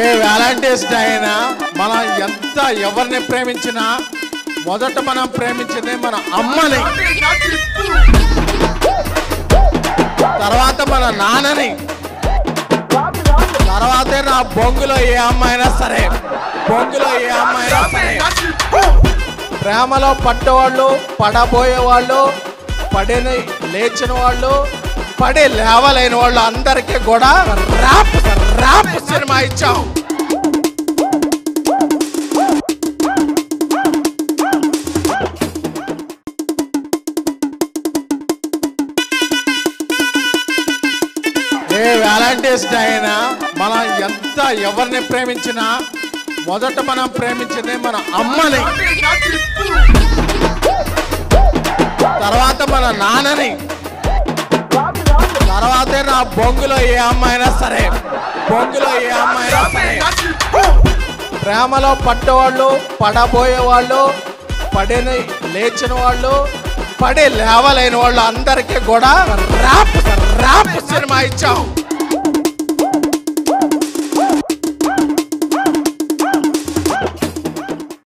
ఏ Valentine's day అయినా మనం ఎంత ఎవరిని ప్రేమించినా మొదట మనం ప్రేమించింది మన అమ్మని, తర్వాత మన నాన్నని, తర్వాతే నా బొంగులో ఏ అమ్మాయినా సరే, బొంగులో ఏ అమ్మాయినా సరే. ప్రేమలో పట్టేవాళ్ళు, పడబోయే వాళ్ళు, పడిన లేచిన వాళ్ళు, పడి లేవలేని వాళ్ళు అందరికీ కూడా ర్యాప్ సినిమా ఇచ్చాం. ఏ వ్యాలంటైన్స్ డే అయినా మనం ఎంత ఎవరిని ప్రేమించినా మొదట మనం ప్రేమించింది మన అమ్మని, తర్వాత మన నాన్నని, తర్వాతే నా బొంగులో ఏ అమ్మాయినా సరే, బొంగులో ఏ అమ్మాయినా సరే. ప్రేమలో పట్టేవాళ్ళు, పడబోయే వాళ్ళు, పడిన లేచిన వాళ్ళు, పడి లేవలేని వాళ్ళు అందరికీ కూడా ర్యాప్ సినిమా ఇచ్చాం.